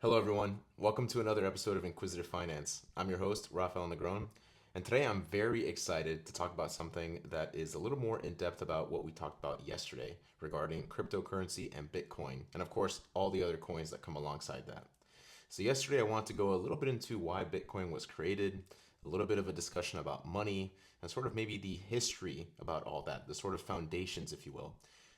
Hello, everyone. Welcome to another episode of Inquisitive Finance. I'm your host, Rafael Negron, and today I'm very excited to talk about something that is a little more in depth about what we talked about yesterday regarding cryptocurrency and Bitcoin, and of course, all the other coins that come alongside that. So, yesterday I want to go a little bit into why Bitcoin was created, a little bit of a discussion about money, and sort of maybe the history about all that, the sort of foundations, if you will.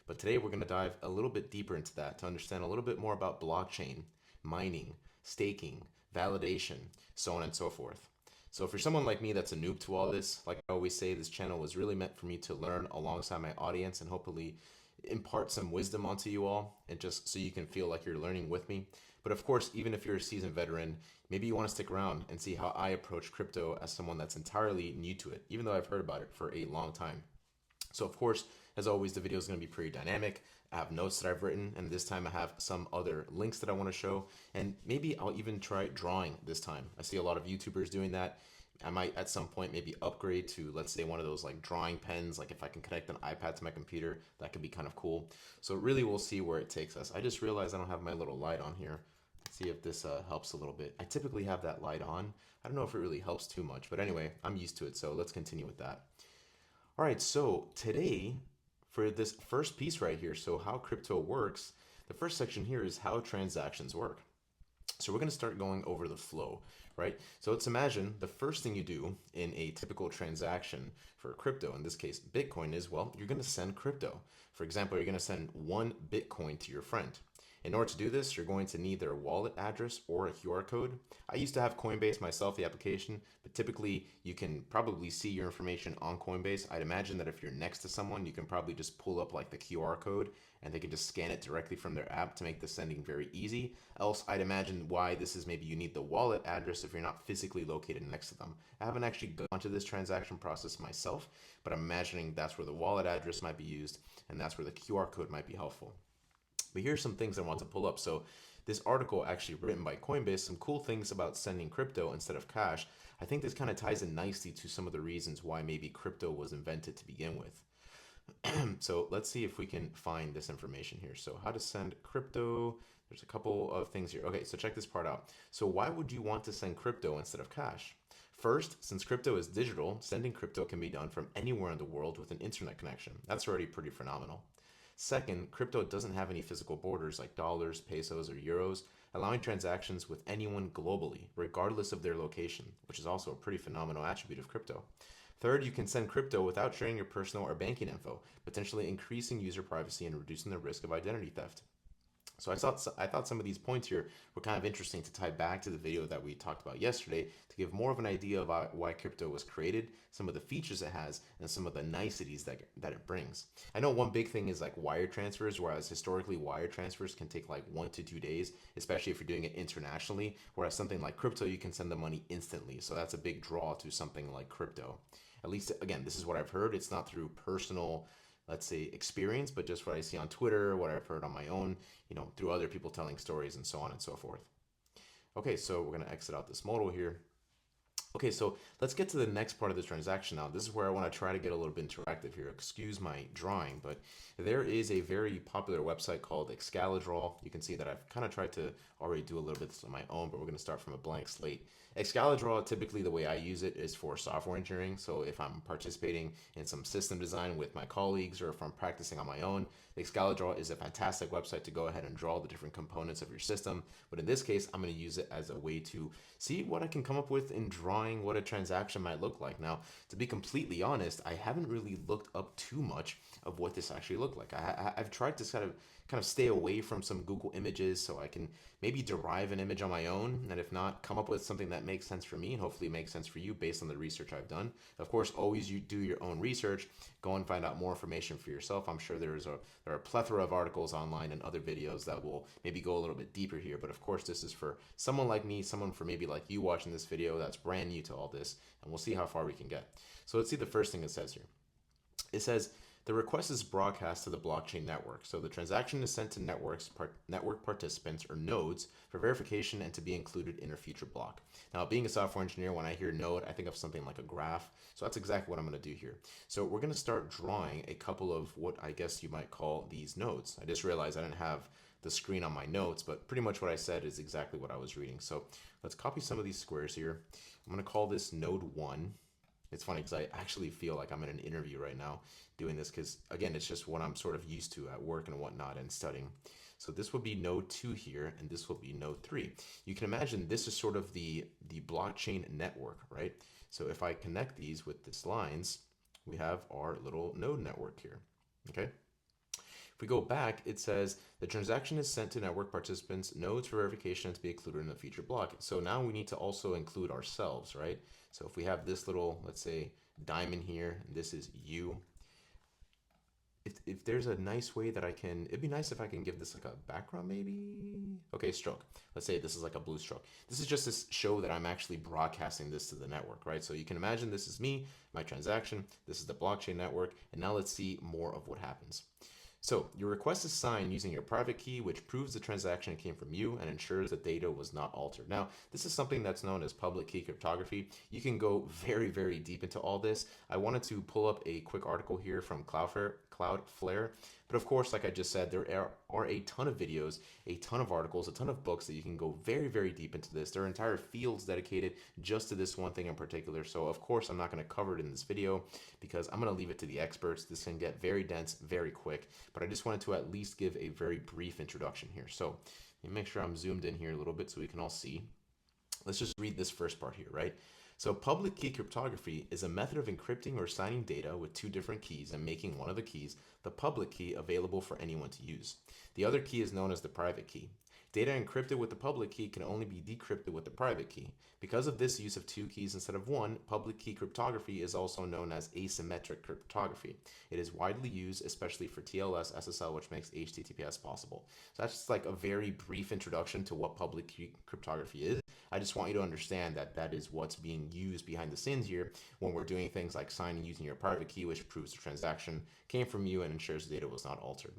But today we're going to dive a little bit deeper into that to understand a little bit more about blockchain, mining, staking, validation, so on and so forth. So if you're someone like me that's a noob to all this, like I always say, this channel was really meant for me to learn alongside my audience and hopefully impart some wisdom onto you all and just so you can feel like you're learning with me. But of course, even if you're a seasoned veteran, maybe you want to stick around and see how I approach crypto as someone that's entirely new to it, even though I've heard about it for a long time. So of course, as always, the video is going to be pretty dynamic. I have notes that I've written, and this time I have some other links that I want to show, and maybe I'll even try drawing this time. I see a lot of YouTubers doing that. I might at some point maybe upgrade to, let's say, one of those like drawing pens. Like if I can connect an iPad to my computer, that could be kind of cool. So really we'll see where it takes us. I just realized I don't have my little light on here. Let's see if this helps a little bit. I typically have that light on. I don't know if it really helps too much, but anyway, I'm used to it. So let's continue with that. All right, so today for this first piece right here, so how crypto works, the first section here is how transactions work. So we're going to start going over the flow, right? So let's imagine the first thing you do in a typical transaction for crypto, in this case Bitcoin, is, well, you're going to send crypto. For example, you're going to send one Bitcoin to your friend. In order to do this, you're going to need their wallet address or a QR code. I used to have Coinbase myself, the application, but typically you can probably see your information on Coinbase. I'd imagine that if you're next to someone, you can probably just pull up like the QR code and they can just scan it directly from their app to make the sending very easy. Else, I'd imagine why this is maybe you need the wallet address if you're not physically located next to them. I haven't actually gone to this transaction process myself, but I'm imagining that's where the wallet address might be used and that's where the QR code might be helpful. But here's some things I want to pull up. So this article actually written by Coinbase, some cool things about sending crypto instead of cash. I think this kind of ties in nicely to some of the reasons why maybe crypto was invented to begin with. So let's see if we can find this information here. So how to send crypto. There's a couple of things here. Okay, so check this part out. So why would you want to send crypto instead of cash? First, since crypto is digital, sending crypto can be done from anywhere in the world with an internet connection. That's already pretty phenomenal. Second, crypto doesn't have any physical borders like dollars, pesos, or euros, allowing transactions with anyone globally, regardless of their location, which is also a pretty phenomenal attribute of crypto. Third, you can send crypto without sharing your personal or banking info, potentially increasing user privacy and reducing the risk of identity theft. So I thought some of these points here were kind of interesting to tie back to the video that we talked about yesterday to give more of an idea of why crypto was created, some of the features it has, and some of the niceties that it brings. I know one big thing is like wire transfers, whereas historically wire transfers can take like 1 to 2 days, especially if you're doing it internationally, whereas something like crypto, you can send the money instantly. So that's a big draw to something like crypto. At least, again, this is what I've heard. It's not through personal, let's say, experience, but just what I see on Twitter, what I've heard on my own, through other people telling stories and so on and so forth. Okay, so we're going to exit out this modal here. Okay, so let's get to the next part of the transaction now. This is where I want to try to get a little bit interactive here. Excuse my drawing, but there is a very popular website called Excalidraw. You can see that I've kind of tried to already do a little bit on my own, but we're going to start from a blank slate. Excalidraw, typically the way I use it is for software engineering. So if I'm participating in some system design with my colleagues or if I'm practicing on my own, Excalidraw is a fantastic website to go ahead and draw the different components of your system. But in this case, I'm going to use it as a way to see what I can come up with in drawing what a transaction might look like. Now, to be completely honest, I haven't really looked up too much of what this actually looked like. I've tried to kind of stay away from some Google images so I can maybe derive an image on my own, and if not, come up with something that makes sense for me and hopefully makes sense for you based on the research I've done. Of course, always you do your own research, go and find out more information for yourself. I'm sure there are a plethora of articles online and other videos that will maybe go a little bit deeper here, but of course this is for someone like me, someone for maybe like you watching this video that's brand new to all this, and we'll see how far we can get. So let's see the first thing it says here. It says, The request is broadcast to the blockchain network. So the transaction is sent to network participants or nodes for verification and to be included in a future block. Now, being a software engineer, when I hear node, I think of something like a graph. So that's exactly what I'm going to do here. So we're going to start drawing a couple of what I guess you might call these nodes. I just realized I didn't have the screen on my notes, but pretty much what I said is exactly what I was reading. So let's copy some of these squares here. I'm going to call this node 1. It's funny because I actually feel like I'm in an interview right now doing this because, again, it's just what I'm sort of used to at work and whatnot and studying. So this will be node 2 here, and this will be node 3. You can imagine this is sort of the blockchain network, right? So if I connect these with these lines, we have our little node network here, okay? If we go back, it says the transaction is sent to network participants, nodes for verification to be included in the future block. So now we need to also include ourselves, right? So if we have this little, let's say, diamond here, and this is you. If there's a nice way that I can, it'd be nice if I can give this like a background maybe. Okay, stroke. Let's say this is like a blue stroke. This is just to show that I'm actually broadcasting this to the network, right? So you can imagine this is me, my transaction, this is the blockchain network, and now let's see more of what happens. So your request is signed using your private key, which proves the transaction came from you and ensures the data was not altered. Now, this is something that's known as public key cryptography. You can go very, very deep into all this. I wanted to pull up a quick article here from Cloudflare. But of course, like I just said, there are a ton of videos, a ton of articles, a ton of books that you can go very, very deep into this. There are entire fields dedicated just to this one thing in particular. So of course, I'm not going to cover it in this video because I'm going to leave it to the experts. This can get very dense very quick, but I just wanted to at least give a very brief introduction here. So let me make sure I'm zoomed in here a little bit so we can all see. Let's just read this first part here, right? So public key cryptography is a method of encrypting or signing data with two different keys and making one of the keys, the public key, available for anyone to use. The other key is known as the private key. Data encrypted with the public key can only be decrypted with the private key. Because of this use of two keys instead of one, public key cryptography is also known as asymmetric cryptography. It is widely used, especially for TLS SSL, which makes HTTPS possible. So that's just like a very brief introduction to what public key cryptography is. I just want you to understand that that is what's being used behind the scenes here when we're doing things like signing using your private key, which proves the transaction came from you and ensures the data was not altered.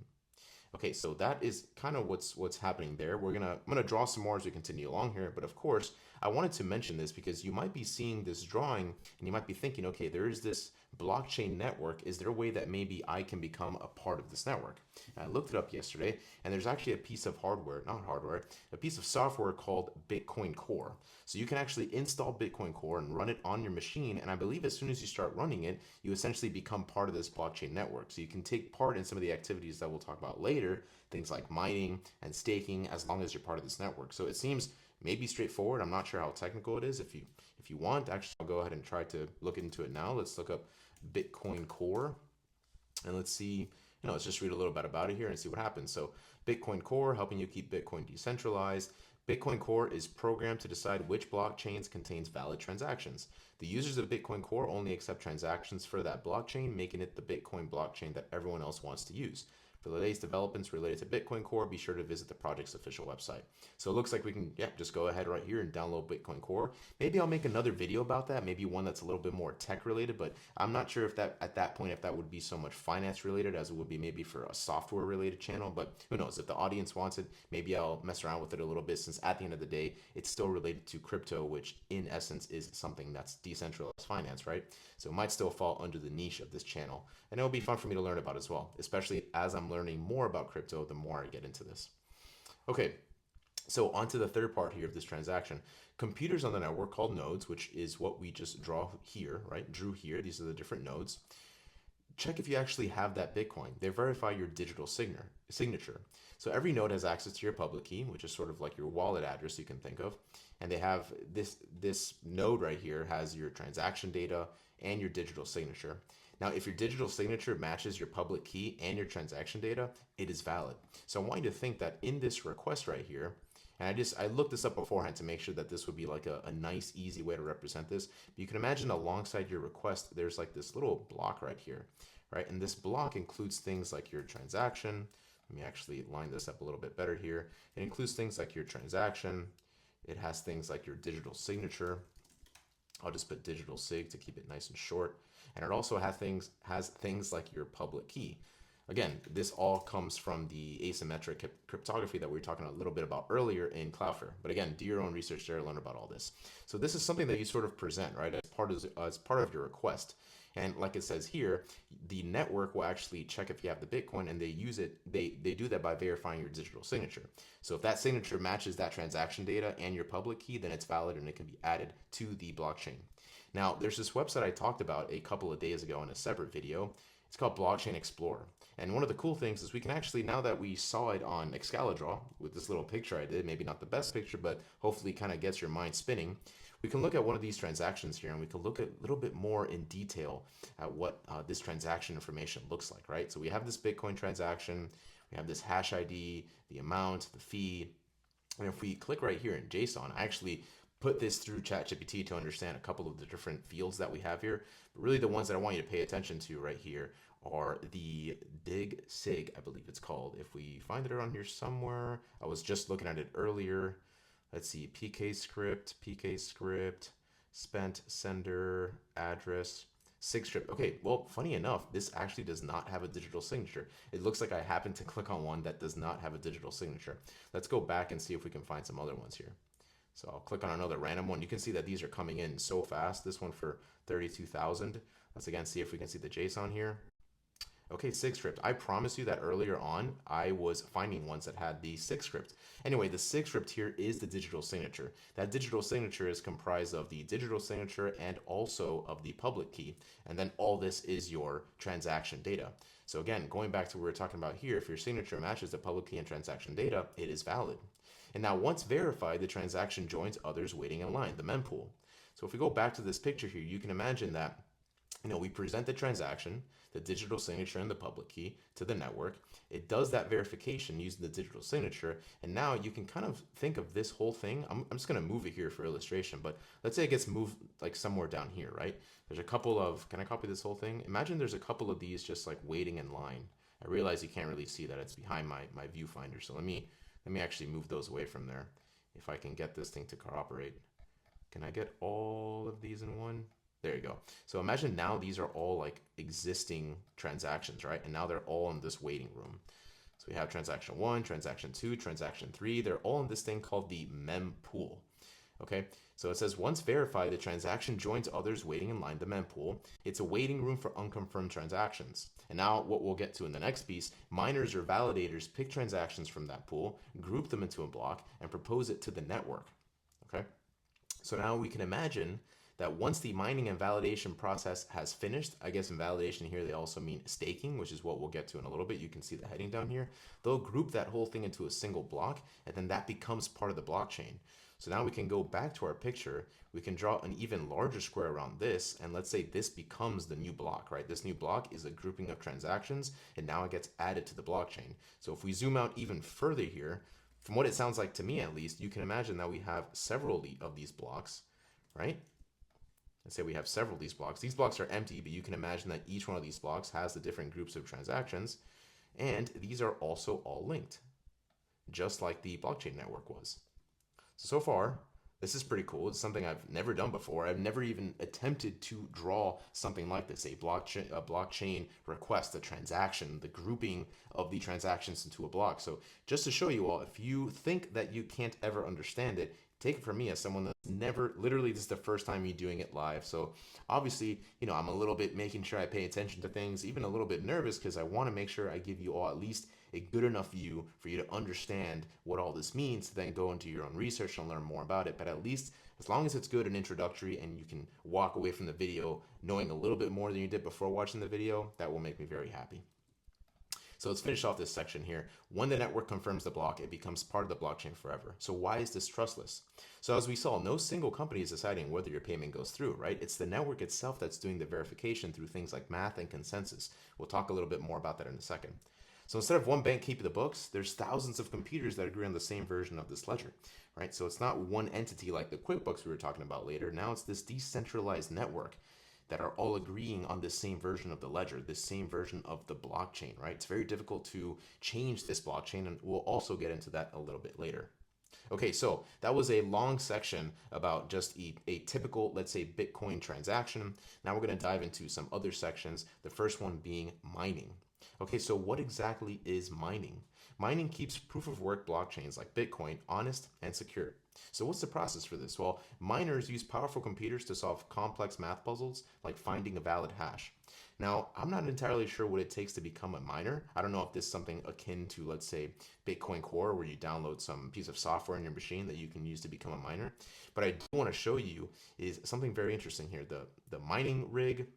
Okay, so that is kind of what's happening there. I'm gonna draw some more as we continue along here, but of course, I wanted to mention this because you might be seeing this drawing and you might be thinking, okay, there is this blockchain network. Is there a way that maybe I can become a part of this network? And I looked it up yesterday, and there's actually a piece of a piece of software called Bitcoin Core. So you can actually install Bitcoin Core and run it on your machine. And I believe as soon as you start running it, you essentially become part of this blockchain network. So you can take part in some of the activities that we'll talk about later, things like mining and staking, as long as you're part of this network. So it seems maybe straightforward. I'm not sure how technical it is. If you want, actually, I'll go ahead and try to look into it now. Let's look up Bitcoin Core and let's see, let's just read a little bit about it here and see what happens. So Bitcoin Core, helping you keep Bitcoin decentralized. Bitcoin Core is programmed to decide which blockchains contains valid transactions. The users of Bitcoin Core only accept transactions for that blockchain, making it the Bitcoin blockchain that everyone else wants to use. For the latest developments related to Bitcoin Core, be sure to visit the project's official website. So it looks like we can, just go ahead right here and download Bitcoin Core. Maybe I'll make another video about that, maybe one that's a little bit more tech related, but I'm not sure if that at that point, if that would be so much finance related as it would be maybe for a software related channel, but who knows, if the audience wants it, maybe I'll mess around with it a little bit, since at the end of the day, it's still related to crypto, which in essence is something that's decentralized finance, right? So it might still fall under the niche of this channel, and it'll be fun for me to learn about as well, especially as I'm learning more about crypto the more I get into this. Okay, so on to the third part here of this transaction. Computers on the network called nodes, which is what we just drew here, right? These are the different nodes. Check if you actually have that Bitcoin. They verify your digital signature. So every node has access to your public key, which is sort of like your wallet address you can think of. And they have this node right here has your transaction data and your digital signature. Now, if your digital signature matches your public key and your transaction data, it is valid. So I want you to think that in this request right here, and I looked this up beforehand to make sure that this would be like a nice, easy way to represent this. But you can imagine alongside your request, there's like this little block right here, right? And this block includes things like your transaction. Let me actually line this up a little bit better here. It includes things like your transaction. It has things like your digital signature. I'll just put digital sig to keep it nice and short. And it also has things like your public key. Again, this all comes from the asymmetric cryptography that we were talking a little bit about earlier in Cloudflare. But again, do your own research there, learn about all this. So this is something that you sort of present, right, as part of your request. And like it says here, the network will actually check if you have the Bitcoin, and they use it. They do that by verifying your digital signature. So if that signature matches that transaction data and your public key, then it's valid and it can be added to the blockchain. Now, there's this website I talked about a couple of days ago in a separate video. It's called Blockchain Explorer. And one of the cool things is we can actually, now that we saw it on Excalidraw with this little picture I did, maybe not the best picture, but hopefully kind of gets your mind spinning, we can look at one of these transactions here and we can look at a little bit more in detail at what this transaction information looks like, right? So we have this Bitcoin transaction, we have this hash ID, the amount, the fee, and if we click right here in JSON, I actually put this through ChatGPT to understand a couple of the different fields that we have here. But really the ones that I want you to pay attention to right here are the dig sig, I believe it's called. If we find it around here somewhere, I was just looking at it earlier. Let's see, PK script, spent sender, address, SIG script. Okay, well, funny enough, this actually does not have a digital signature. It looks like I happened to click on one that does not have a digital signature. Let's go back and see if we can find some other ones here. So I'll click on another random one. You can see that these are coming in so fast. This one for 32,000. Let's again see if we can see the JSON here. Okay, SIG script. I promise you that earlier on, I was finding ones that had the SIG script. Anyway, the SIG script here is the digital signature. That digital signature is comprised of the digital signature and also of the public key. And then all this is your transaction data. So again, going back to what we were talking about here, if your signature matches the public key and transaction data, it is valid. And now once verified, the transaction joins others waiting in line, the mempool. So if we go back to this picture here, you can imagine that we present the transaction, the digital signature and the public key to the network. It does that verification using the digital signature. And now you can kind of think of this whole thing. I'm just going to move it here for illustration, but let's say it gets moved like somewhere down here, right? There's a couple of, can I copy this whole thing? Imagine there's a couple of these just like waiting in line. I realize you can't really see that it's behind my viewfinder. So let me actually move those away from there. If I can get this thing to cooperate. Can I get all of these in one? There you go. So imagine now these are all like existing transactions, right? And now they're all in this waiting room. So we have transaction 1, transaction 2, transaction 3. They're all in this thing called the mempool. Okay, so it says once verified, the transaction joins others waiting in line, the mempool. It's a waiting room for unconfirmed transactions. And now what we'll get to in the next piece, miners or validators pick transactions from that pool, group them into a block, and propose it to the network. Okay, so now we can imagine that once the mining and validation process has finished, I guess in validation here they also mean staking, which is what we'll get to in a little bit. You can see the heading down here. They'll group that whole thing into a single block, and then that becomes part of the blockchain. So now we can go back to our picture. We can draw an even larger square around this, and let's say this becomes the new block, right? This new block is a grouping of transactions, and now it gets added to the blockchain. So if we zoom out even further here, from what it sounds like to me at least, you can imagine that we have several of these blocks, right? Let's say we have several of these blocks. These blocks are empty, but you can imagine that each one of these blocks has the different groups of transactions, and these are also all linked, just like the blockchain network was. So far, this is pretty cool. It's something I've never done before. I've never even attempted to draw something like this, a blockchain request, a transaction, the grouping of the transactions into a block. So just to show you all, if you think that you can't ever understand it, take it from me as someone that's never, literally this is the first time me doing it live. So obviously, I'm a little bit making sure I pay attention to things, even a little bit nervous because I want to make sure I give you all at least a good enough view for you to understand what all this means to then go into your own research and learn more about it. But at least as long as it's good and introductory and you can walk away from the video knowing a little bit more than you did before watching the video, that will make me very happy. So let's finish off this section here. When the network confirms the block, it becomes part of the blockchain forever. So why is this trustless? So as we saw, no single company is deciding whether your payment goes through, right? It's the network itself that's doing the verification through things like math and consensus. We'll talk a little bit more about that in a second. So instead of one bank keeping the books, there's thousands of computers that agree on the same version of this ledger, right? So it's not one entity like the QuickBooks we were talking about later. Now it's this decentralized network that are all agreeing on this same version of the ledger, this same version of the blockchain, right? It's very difficult to change this blockchain, and we'll also get into that a little bit later. Okay, so that was a long section about just a typical, let's say, Bitcoin transaction. Now we're going to dive into some other sections, the first one being mining. Okay, so what exactly is mining? Mining keeps proof of work blockchains like Bitcoin honest and secure. So, what's the process for this? Well, miners use powerful computers to solve complex math puzzles like finding a valid hash. Now, I'm not entirely sure what it takes to become a miner. I don't know if this is something akin to, let's say, Bitcoin Core, where you download some piece of software in your machine that you can use to become a miner. But I do want to show you is something very interesting here. The mining rig,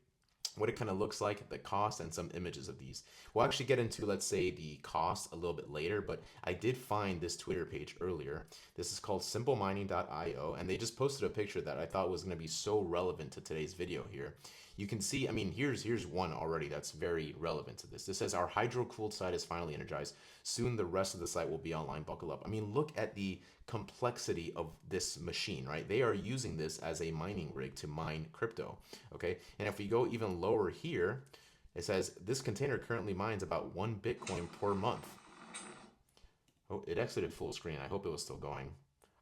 what it kind of looks like, the cost, and some images of these. We'll actually get into, let's say, the cost a little bit later, but I did find this Twitter page earlier. This is called simplemining.io, and they just posted a picture that I thought was going to be so relevant to today's video here. You can see, I mean, here's one already that's very relevant to this. This says our hydro-cooled site is finally energized. Soon the rest of the site will be online. Buckle up. I mean, look at the complexity of this machine, right? They are using this as a mining rig to mine crypto, okay? And if we go even lower here, it says this container currently mines about 1 Bitcoin per month. Oh, it exited full screen. I hope it was still going.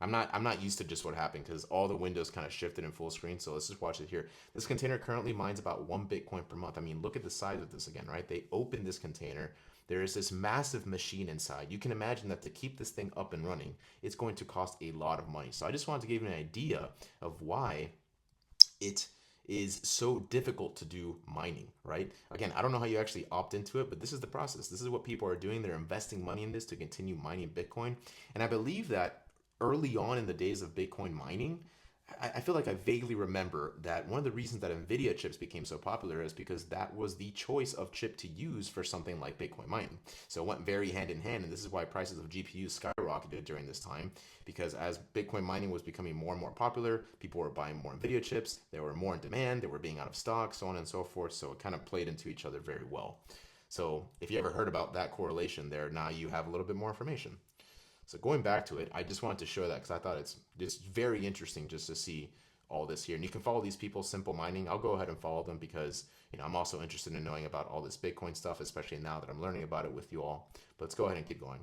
I'm not used to just what happened because all the windows kind of shifted in full screen. So let's just watch it here. This container currently mines about 1 Bitcoin per month. I mean, look at the size of this again, right? They open this container. There is this massive machine inside. You can imagine that to keep this thing up and running, it's going to cost a lot of money. So I just wanted to give you an idea of why it is so difficult to do mining, right? Again, I don't know how you actually opt into it, but this is the process. This is what people are doing. They're investing money in this to continue mining Bitcoin. And I believe that early on in the days of Bitcoin mining, I feel like I vaguely remember that one of the reasons that NVIDIA chips became so popular is because that was the choice of chip to use for something like Bitcoin mining. So it went very hand in hand, and this is why prices of GPUs skyrocketed during this time, because as Bitcoin mining was becoming more and more popular, people were buying more NVIDIA chips, they were more in demand, they were being out of stock, so on and so forth, so it kind of played into each other very well. So if you ever heard about that correlation there, now you have a little bit more information. So going back to it, I just wanted to show that because I thought it's just very interesting just to see all this here. And you can follow these people, Simple Mining. I'll go ahead and follow them because I'm also interested in knowing about all this Bitcoin stuff, especially now that I'm learning about it with you all. But let's go ahead and keep going.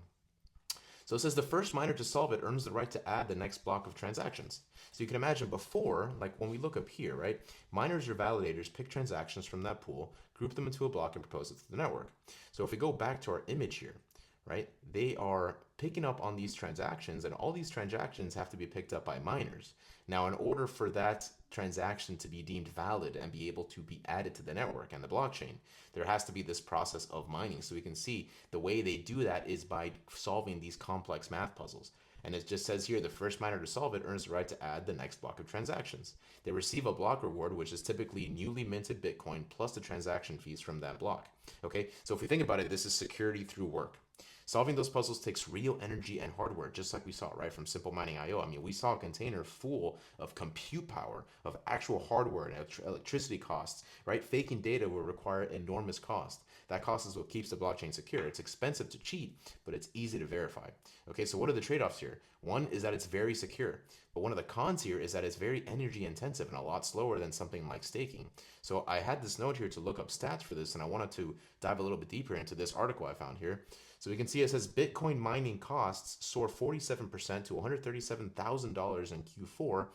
So it says the first miner to solve it earns the right to add the next block of transactions. So you can imagine before, like when we look up here, right? Miners or validators pick transactions from that pool, group them into a block, and propose it to the network. So if we go back to our image here, right? They are picking up on these transactions, and all these transactions have to be picked up by miners. Now, in order for that transaction to be deemed valid and be able to be added to the network and the blockchain, there has to be this process of mining. So we can see the way they do that is by solving these complex math puzzles. And it just says here, the first miner to solve it earns the right to add the next block of transactions. They receive a block reward, which is typically newly minted Bitcoin plus the transaction fees from that block. Okay, so if we think about it, this is security through work. Solving those puzzles takes real energy and hardware, just like we saw, right, from Simple Mining IO. I mean, we saw a container full of compute power, of actual hardware and electricity costs, right? Faking data will require enormous cost. That cost is what keeps the blockchain secure. It's expensive to cheat, but it's easy to verify. Okay, so what are the trade-offs here? One is that it's very secure, but one of the cons here is that it's very energy intensive and a lot slower than something like staking. So I had this note here to look up stats for this, and I wanted to dive a little bit deeper into this article I found here. So we can see it says Bitcoin mining costs soar 47% to $137,000 in Q4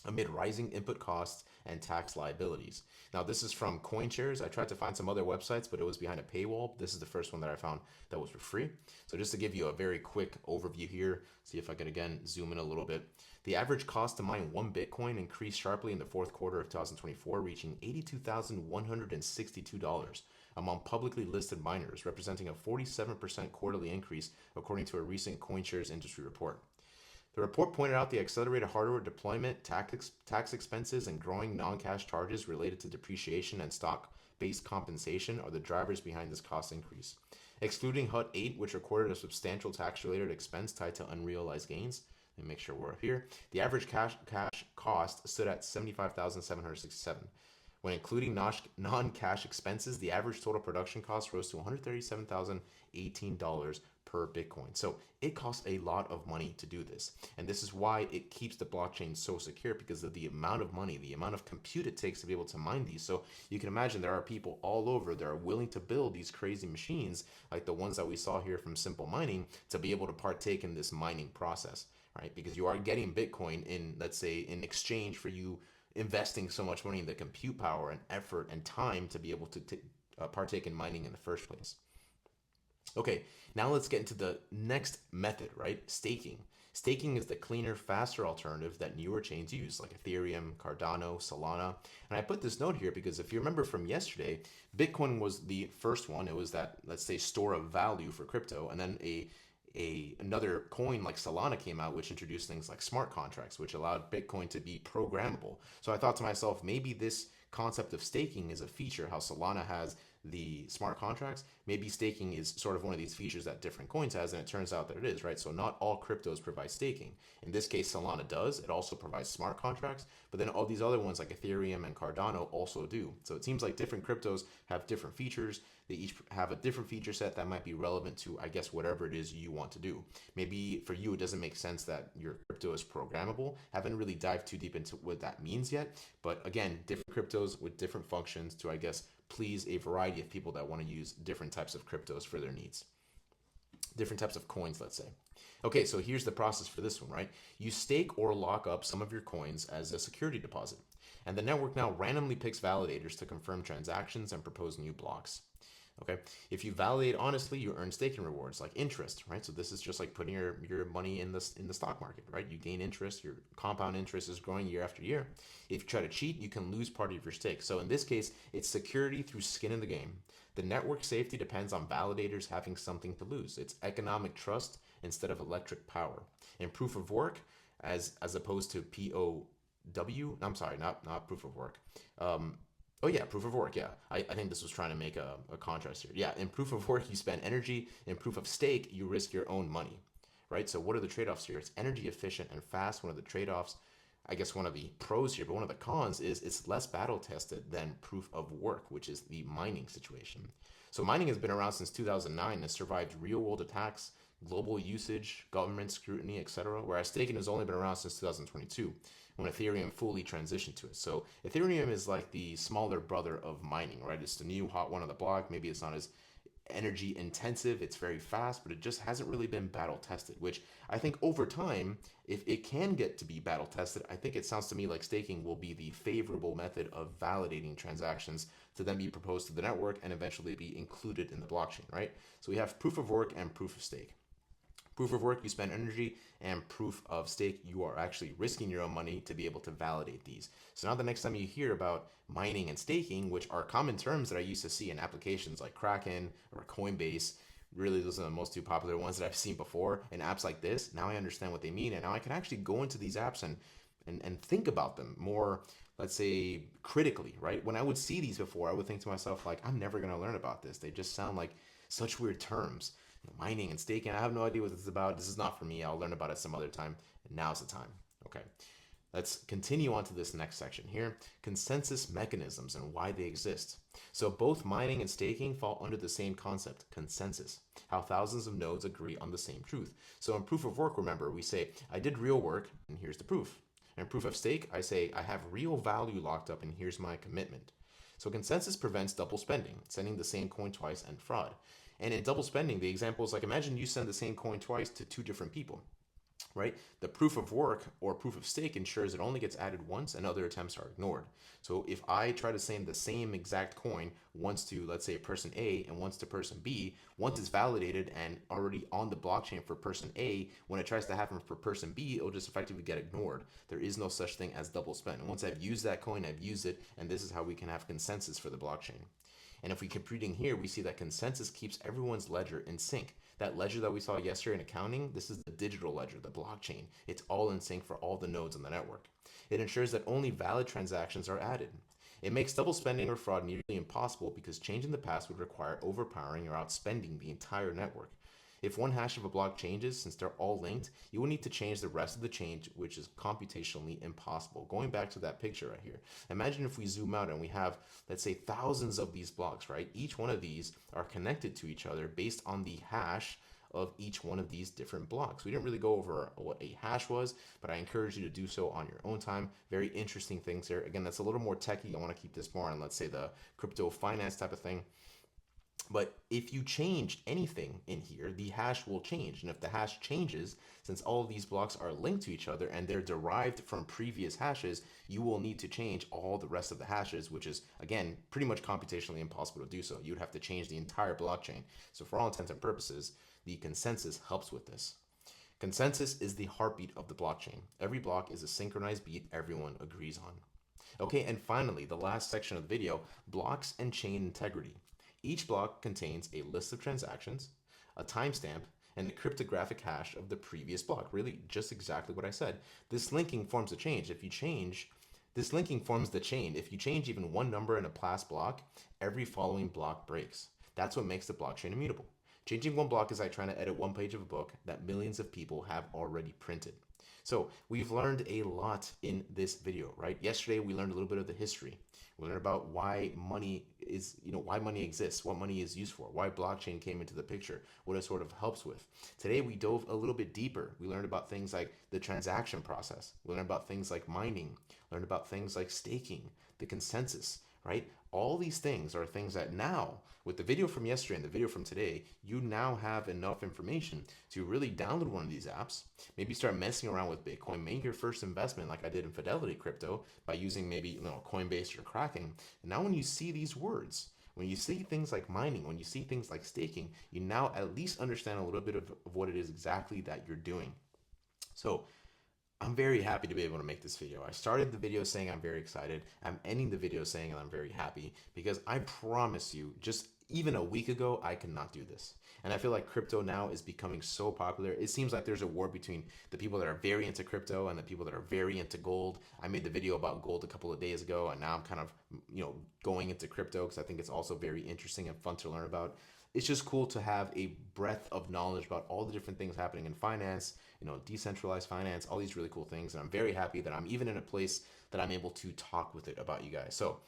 amid rising input costs and tax liabilities. Now, this is from CoinShares. I tried to find some other websites, but it was behind a paywall. This is the first one that I found that was for free. So just to give you a very quick overview here, see if I can again zoom in a little bit. The average cost to mine 1 Bitcoin increased sharply in the fourth quarter of 2024, reaching $82,162 among publicly listed miners, representing a 47% quarterly increase, according to a recent CoinShares industry report. The report pointed out the accelerated hardware deployment, tax expenses, and growing non-cash charges related to depreciation and stock-based compensation are the drivers behind this cost increase. Excluding HUT 8, which recorded a substantial tax-related expense tied to unrealized gains, let me make sure we're up here, the average cash cost stood at $75,767. When including non-cash expenses, the average total production cost rose to $137,018 per Bitcoin. So it costs a lot of money to do this. And this is why it keeps the blockchain so secure, because of the amount of money, the amount of compute it takes to be able to mine these. So you can imagine there are people all over that are willing to build these crazy machines like the ones that we saw here from Simple Mining to be able to partake in this mining process. right? Because you are getting Bitcoin in, let's say, in exchange for you investing so much money in the compute power and effort and time to be able to partake in mining in the first place. Okay, now let's get into the next method, right? Staking. Staking is the cleaner, faster alternative that newer chains use, like Ethereum, Cardano, Solana. And I put this note here because if you remember from yesterday, Bitcoin was the first one. It was that, let's say, store of value for crypto. And then another coin like Solana came out, which introduced things like smart contracts, which allowed Bitcoin to be programmable. So I thought to myself, maybe this concept of staking is a feature, how Solana has the smart contracts. Maybe staking is sort of one of these features that different coins has, and it turns out that it is, right? So not all cryptos provide staking. In this case, Solana does. It also provides smart contracts, but then all these other ones like Ethereum and Cardano also do. So it seems like different cryptos have different features. They each have a different feature set that might be relevant to, I guess, whatever it is you want to do. Maybe for you, it doesn't make sense that your crypto is programmable. Haven't really dived too deep into what that means yet. But again, different cryptos with different functions to, I guess, please a variety of people that want to use different types of cryptos for their needs. Different types of coins, let's say. Okay, so here's the process for this one, right? You stake or lock up some of your coins as a security deposit. And the network now randomly picks validators to confirm transactions and propose new blocks. Okay, if you validate honestly, you earn staking rewards like interest, right? So this is just like putting your money in the stock market, right? You gain interest, your compound interest is growing year after year. If you try to cheat, you can lose part of your stake. So in this case, it's security through skin in the game. The network safety depends on validators having something to lose. It's economic trust instead of electric power. In proof of work, as opposed to POW, I'm sorry, not proof of work. Oh yeah, proof of work. Yeah, I think this was trying to make a contrast here. Yeah, in proof of work, you spend energy. In proof of stake, you risk your own money, right? So what are the trade-offs here? It's energy efficient and fast. One of the trade-offs, I guess one of the pros here, but one of the cons is it's less battle tested than proof of work, which is the mining situation. So mining has been around since 2009 and has survived real-world attacks, global usage, government scrutiny, etc. Whereas staking has only been around since 2022 when Ethereum fully transitioned to it. So Ethereum is like the smaller brother of mining, right? It's the new hot one on the block. Maybe it's not as energy intensive, it's very fast, but it just hasn't really been battle tested, which I think over time, if it can get to be battle tested, I think it sounds to me like staking will be the favorable method of validating transactions to then be proposed to the network and eventually be included in the blockchain, right? So we have proof of work and proof of stake. Proof of work, you spend energy, and proof of stake, you are actually risking your own money to be able to validate these. So now the next time you hear about mining and staking, which are common terms that I used to see in applications like Kraken or Coinbase, really those are the most two popular ones that I've seen before, in apps like this, now I understand what they mean, and now I can actually go into these apps and think about them more, let's say, critically, right? When I would see these before, I would think to myself, like, I'm never going to learn about this. They just sound like such weird terms. Mining and staking, I have no idea what this is about. This is not for me. I'll learn about it some other time. And now's the time. Okay. Let's continue on to this next section here. Consensus mechanisms and why they exist. So both mining and staking fall under the same concept, consensus, how thousands of nodes agree on the same truth. So in proof of work, remember, we say, I did real work, and here's the proof. In proof of stake, I say, I have real value locked up, and here's my commitment. So consensus prevents double spending, sending the same coin twice, and fraud. And in double spending, the example is like, imagine you send the same coin twice to two different people, right? The proof of work or proof of stake ensures it only gets added once and other attempts are ignored. So if I try to send the same exact coin once to, let's say, person A and once to person B, once it's validated and already on the blockchain for person A, when it tries to happen for person B, it'll just effectively get ignored. There is no such thing as double spend. And once I've used that coin, I've used it, and this is how we can have consensus for the blockchain. And if we keep reading here, we see that consensus keeps everyone's ledger in sync. That ledger that we saw yesterday in accounting, this is the digital ledger, the blockchain. It's all in sync for all the nodes on the network. It ensures that only valid transactions are added. It makes double spending or fraud nearly impossible because changing the past would require overpowering or outspending the entire network. If one hash of a block changes, since they're all linked, you will need to change the rest of the chain, which is computationally impossible. Going back to that picture right here, imagine if we zoom out and we have, let's say, thousands of these blocks, right? Each one of these are connected to each other based on the hash of each one of these different blocks. We didn't really go over what a hash was, but I encourage you to do so on your own time. Very interesting things here. Again, that's a little more techy. I want to keep this more on, let's say, the crypto finance type of thing. But if you change anything in here, the hash will change. And if the hash changes, since all of these blocks are linked to each other and they're derived from previous hashes, you will need to change all the rest of the hashes, which is, again, pretty much computationally impossible to do so. You'd have to change the entire blockchain. So for all intents and purposes, the consensus helps with this. Consensus is the heartbeat of the blockchain. Every block is a synchronized beat everyone agrees on. Okay, and finally, the last section of the video, blocks and chain integrity. Each block contains a list of transactions, a timestamp, and a cryptographic hash of the previous block. Really, just exactly what I said. This linking forms a change. This linking forms the chain. If you change even one number in a past block, every following block breaks. That's what makes the blockchain immutable. Changing one block is like trying to edit one page of a book that millions of people have already printed. So we've learned a lot in this video, right? Yesterday we learned a little bit of the history. We learned about why money is, why money exists, what money is used for, why blockchain came into the picture, what it sort of helps with. Today we dove a little bit deeper. We learned about things like the transaction process. We learned about things like mining, learned about things like staking, the consensus, right? All these things are things that now, with the video from yesterday and the video from today, you now have enough information to really download one of these apps, maybe start messing around with Bitcoin, make your first investment like I did in Fidelity Crypto by using maybe Coinbase or Kraken. And now when you see these words, when you see things like mining, when you see things like staking, you now at least understand a little bit of what it is exactly that you're doing. So I'm very happy to be able to make this video. I started the video saying I'm very excited. I'm ending the video saying I'm very happy because I promise you, just even a week ago, I could not do this. And I feel like crypto now is becoming so popular. It seems like there's a war between the people that are very into crypto and the people that are very into gold. I made the video about gold a couple of days ago, and now I'm kind of, going into crypto because I think it's also very interesting and fun to learn about. It's just cool to have a breadth of knowledge about all the different things happening in finance, decentralized finance, all these really cool things. And I'm very happy that I'm even in a place that I'm able to talk with it about you guys. So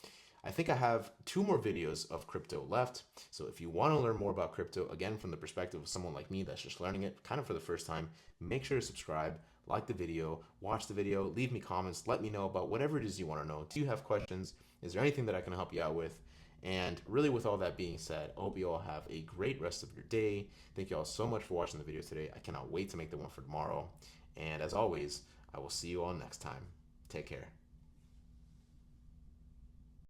I think I have 2 more videos of crypto left. So if you want to learn more about crypto, again, from the perspective of someone like me that's just learning it kind of for the first time, make sure to subscribe, like the video, watch the video, leave me comments, let me know about whatever it is you want to know. Do you have questions? Is there anything that I can help you out with? And really, with all that being said, I hope you all have a great rest of your day. Thank you all so much for watching the video today. I cannot wait to make the one for tomorrow. And as always, I will see you all next time. Take care.